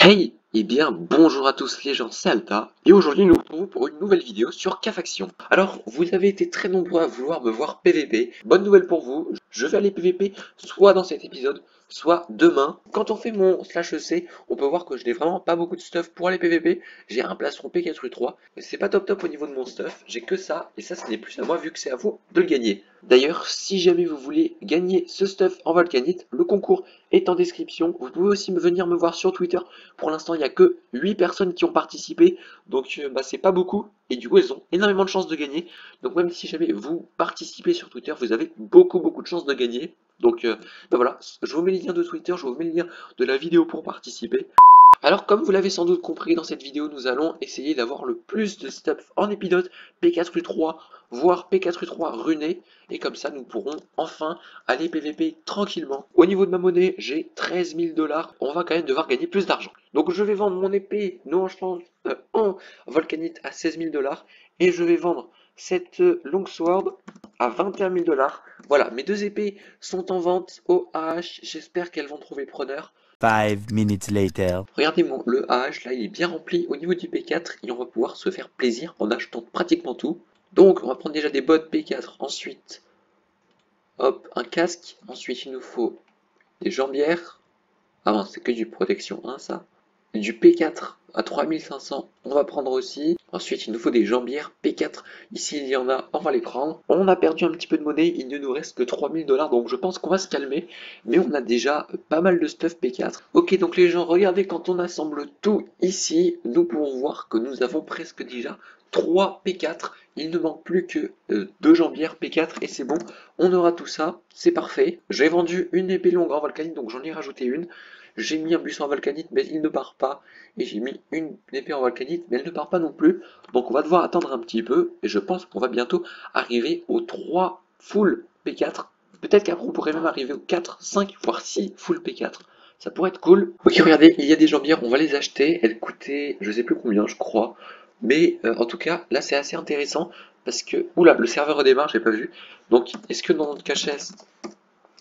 Hey, et bien bonjour à tous les gens, c'est Alta, et aujourd'hui nous nous retrouvons pour une nouvelle vidéo sur K-Faction. Alors, vous avez été très nombreux à vouloir me voir PVP, bonne nouvelle pour vous, je vais aller PVP soit dans cet épisode, soit demain. Quand on fait mon /EC, on peut voir que je n'ai vraiment pas beaucoup de stuff pour aller PVP, j'ai un plastron P4U3, mais c'est pas top au niveau de mon stuff, j'ai que ça, et ça ce n'est plus à moi vu que c'est à vous de le gagner. D'ailleurs, si jamais vous voulez gagner ce stuff en Volcanite, le concours est en description, vous pouvez aussi venir me voir sur Twitter. Pour l'instant, il n'y a que 8 personnes qui ont participé, donc c'est pas beaucoup, et du coup, elles ont énormément de chances de gagner. Donc même si jamais vous participez sur Twitter, vous avez beaucoup de chances de gagner. Donc voilà, je vous mets les liens de Twitter, je vous mets les liens de la vidéo pour participer. Alors comme vous l'avez sans doute compris dans cette vidéo, nous allons essayer d'avoir le plus de stuff en épilote P4U3, voire P4U3 runé, et comme ça nous pourrons enfin aller PVP tranquillement. Au niveau de ma monnaie, j'ai 13 000 $, on va quand même devoir gagner plus d'argent. Donc je vais vendre mon épée non enchantée en Volcanite à 16 000 $, et je vais vendre cette longsword à 21 000 $. Voilà, mes deux épées sont en vente au AH, j'espère qu'elles vont trouver preneur. 5 minutes later. Regardez le AH là, il est bien rempli au niveau du P4 et on va pouvoir se faire plaisir en achetant pratiquement tout. Donc on va prendre déjà des bottes P4, ensuite hop, un casque, ensuite il nous faut des jambières. Ah non, c'est que du protection 1 ça. Du P4 à 3500, on va prendre aussi. Ensuite, il nous faut des jambières P4. Ici, il y en a, on va les prendre. On a perdu un petit peu de monnaie, il ne nous reste que 3 000 $, donc je pense qu'on va se calmer. Mais on a déjà pas mal de stuff P4. Ok, donc les gens, regardez, quand on assemble tout ici, nous pouvons voir que nous avons presque déjà 3 P4. Il ne manque plus que 2 jambières P4 et c'est bon. On aura tout ça, c'est parfait. J'ai vendu une épée longue en volcanite, donc j'en ai rajouté une. J'ai mis un buisson en volcanite, mais il ne part pas. Et j'ai mis une épée en volcanite, mais elle ne part pas non plus. Donc on va devoir attendre un petit peu. Et je pense qu'on va bientôt arriver aux 3 full P4. Peut-être qu'après on pourrait même arriver aux 4, 5, voire 6 full P4. Ça pourrait être cool. Ok, regardez, il y a des jambières, on va les acheter. Elles coûtaient, je sais plus combien, je crois. Mais en tout cas, là c'est assez intéressant. Parce que, oula, le serveur redémarre, j'ai pas vu. Donc, est-ce que dans notre cachette...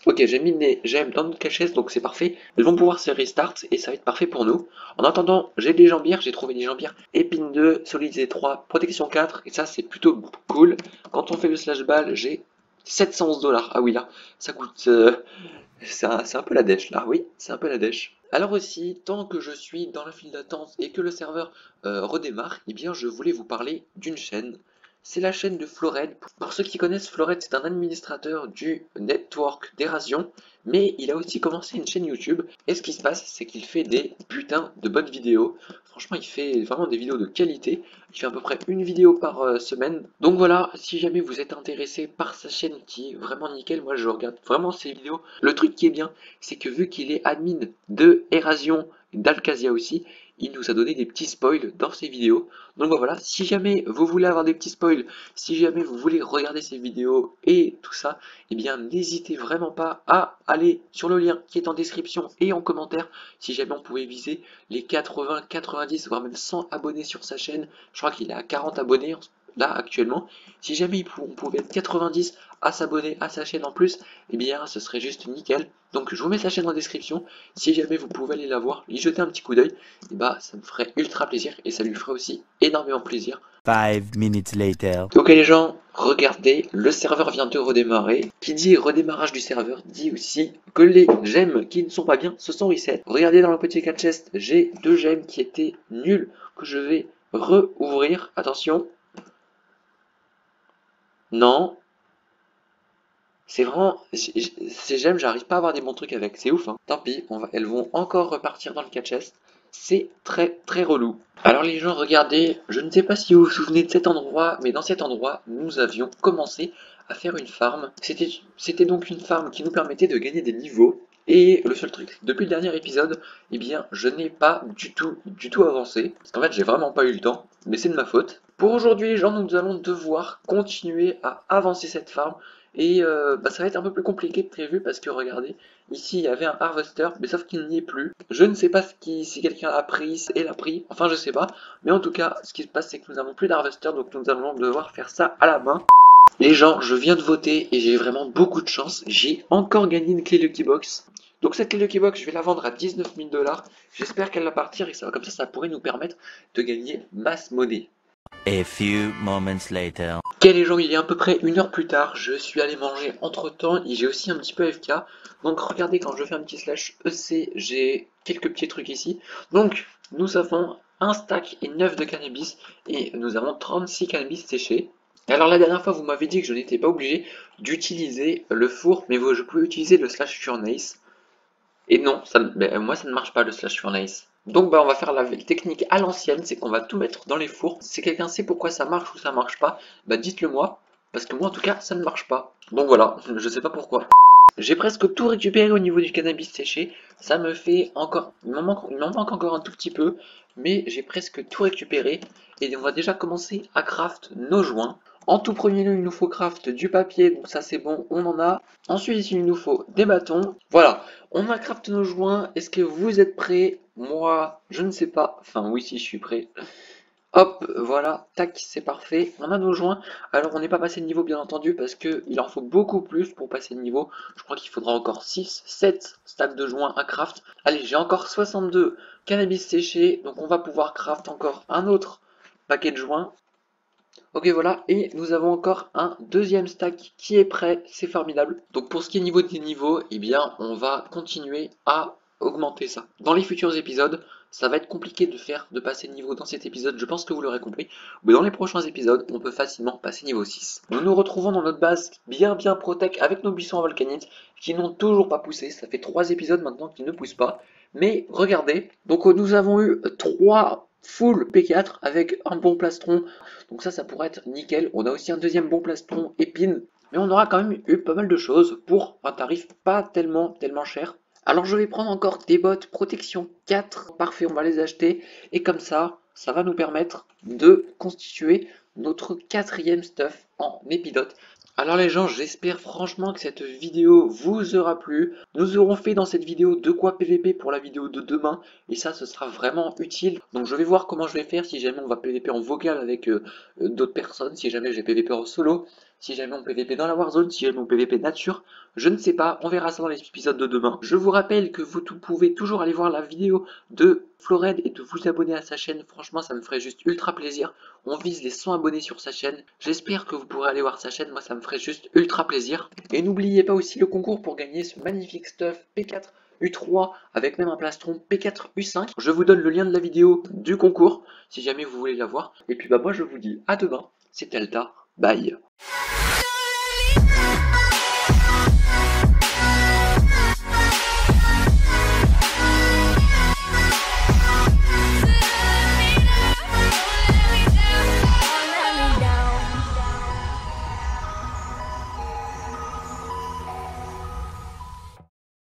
Ok, j'ai mis des gemmes dans notre cachette, donc c'est parfait. Elles vont pouvoir se restart et ça va être parfait pour nous. En attendant, j'ai des jambières, j'ai trouvé des jambières épine 2, solidité 3, protection 4, et ça c'est plutôt cool. Quand on fait le slash ball, j'ai 711 $. Ah oui, là, ça coûte... c'est un peu la dèche, là, oui, c'est un peu la dèche. Alors aussi, tant que je suis dans la file d'attente et que le serveur redémarre, eh bien je voulais vous parler d'une chaîne. C'est la chaîne de Flored. Pour ceux qui connaissent, Flored, c'est un administrateur du network d'Erasion, mais il a aussi commencé une chaîne YouTube. Et ce qui se passe, c'est qu'il fait des putains de bonnes vidéos. Franchement, il fait vraiment des vidéos de qualité. Il fait à peu près une vidéo par semaine. Donc voilà, si jamais vous êtes intéressé par sa chaîne qui est vraiment nickel, moi je regarde vraiment ses vidéos. Le truc qui est bien, c'est que vu qu'il est admin de Erasion, d'Alcasia aussi, il nous a donné des petits spoils dans ses vidéos. Donc voilà, si jamais vous voulez avoir des petits spoils, si jamais vous voulez regarder ces vidéos et tout ça, eh bien n'hésitez vraiment pas à aller sur le lien qui est en description et en commentaire. Si jamais on pouvait viser les 80, 90, voire même 100 abonnés sur sa chaîne, je crois qu'il est à 40 abonnés là actuellement. Si jamais on pouvait être 90 à s'abonner à sa chaîne en plus, eh bien ce serait juste nickel. Donc je vous mets sa chaîne en description. Si jamais vous pouvez aller la voir, y jeter un petit coup d'œil, et bah ça me ferait ultra plaisir et ça lui ferait aussi énormément plaisir. 5 minutes later. Ok les gens, regardez, le serveur vient de redémarrer. Qui dit redémarrage du serveur dit aussi que les gemmes qui ne sont pas bien se sont reset. Regardez dans le petit catch chest, j'ai 2 gemmes qui étaient nulles que je vais rouvrir. Attention. Non. C'est vraiment... Ces gemmes, j'arrive pas à avoir des bons trucs avec. C'est ouf, hein. Tant pis, elles vont encore repartir dans le catch chest. C'est très relou. Alors les gens, regardez, je ne sais pas si vous vous souvenez de cet endroit, mais dans cet endroit, nous avions commencé à faire une farm. C'était donc une farm qui nous permettait de gagner des niveaux. Et le seul truc, depuis le dernier épisode, eh bien, je n'ai pas du tout avancé. Parce qu'en fait, j'ai vraiment pas eu le temps, mais c'est de ma faute. Pour aujourd'hui, les gens, nous allons devoir continuer à avancer cette farm. Et ça va être un peu plus compliqué que prévu parce que regardez, ici il y avait un harvester, mais sauf qu'il n'y est plus. Je ne sais pas si quelqu'un a pris et l'a pris, enfin je sais pas. Mais en tout cas, ce qui se passe c'est que nous n'avons plus d'harvester, donc nous allons devoir faire ça à la main. Les gens, je viens de voter et j'ai vraiment beaucoup de chance. J'ai encore gagné une clé Lucky Box. Donc cette clé de Keybox, je vais la vendre à 19 000 $. J'espère qu'elle va partir et ça, comme ça pourrait nous permettre de gagner masse monnaie. A few moments later. Ok les gens, il est à peu près 1 heure plus tard, je suis allé manger entre temps et j'ai aussi un petit peu AFK. Donc regardez, quand je fais un petit slash EC, j'ai quelques petits trucs ici. Donc nous avons un stack et 9 de cannabis et nous avons 36 cannabis séchés. Alors la dernière fois vous m'avez dit que je n'étais pas obligé d'utiliser le four, mais je pouvais utiliser le slash furnace. Et non, moi ça ne marche pas le slash furnace. Donc on va faire la technique à l'ancienne, c'est qu'on va tout mettre dans les fours. Si quelqu'un sait pourquoi ça marche ou ça marche pas, dites-le moi, parce que moi en tout cas ça ne marche pas. Donc voilà, je sais pas pourquoi. J'ai presque tout récupéré au niveau du cannabis séché, ça me fait encore, il m'en manque encore un tout petit peu, mais j'ai presque tout récupéré. Et on va déjà commencer à craft nos joints. En tout premier lieu, il nous faut craft du papier, donc ça c'est bon, on en a. Ensuite, il nous faut des bâtons. Voilà, on a craft nos joints. Est-ce que vous êtes prêts? Moi, je ne sais pas. Enfin, oui, si je suis prêt. Hop, voilà, tac, c'est parfait. On a nos joints. Alors, on n'est pas passé de niveau, bien entendu, parce qu'il en faut beaucoup plus pour passer de niveau. Je crois qu'il faudra encore 6, 7 stacks de joints à craft. Allez, j'ai encore 62 cannabis séchés, donc on va pouvoir craft encore un autre paquet de joints. Ok voilà, et nous avons encore un deuxième stack qui est prêt, c'est formidable. Donc pour ce qui est niveau des niveaux, eh bien on va continuer à augmenter ça. Dans les futurs épisodes, ça va être compliqué de passer de niveau dans cet épisode, je pense que vous l'aurez compris. Mais dans les prochains épisodes, on peut facilement passer niveau 6. Nous nous retrouvons dans notre base bien protect avec nos buissons volcaniques qui n'ont toujours pas poussé. Ça fait 3 épisodes maintenant qu'ils ne poussent pas. Mais regardez, donc nous avons eu 3 full P4 avec un bon plastron. Donc ça pourrait être nickel. On a aussi un deuxième bon plastron épine. Mais on aura quand même eu pas mal de choses pour un tarif pas tellement cher. Alors je vais prendre encore des bottes protection 4. Parfait, on va les acheter. Et comme ça va nous permettre de constituer notre 4e stuff en épidote. Alors les gens, j'espère franchement que cette vidéo vous aura plu. Nous aurons fait dans cette vidéo de quoi PVP pour la vidéo de demain. Et ça, ce sera vraiment utile. Donc je vais voir comment je vais faire si jamais on va PVP en vocal avec d'autres personnes. Si jamais j'ai PVP en solo. Si jamais on PVP dans la Warzone. Si jamais on PVP nature. Je ne sais pas, on verra ça dans les épisodes de demain. Je vous rappelle que vous pouvez toujours aller voir la vidéo de Flored et de vous abonner à sa chaîne. Franchement, ça me ferait juste ultra plaisir. On vise les 100 abonnés sur sa chaîne. J'espère que vous pourrez aller voir sa chaîne. Moi, ça me ferait juste ultra plaisir. Et n'oubliez pas aussi le concours pour gagner ce magnifique stuff P4 U3 avec même un plastron P4 U5. Je vous donne le lien de la vidéo du concours si jamais vous voulez la voir. Et puis moi, je vous dis à demain. C'était Alta. Bye.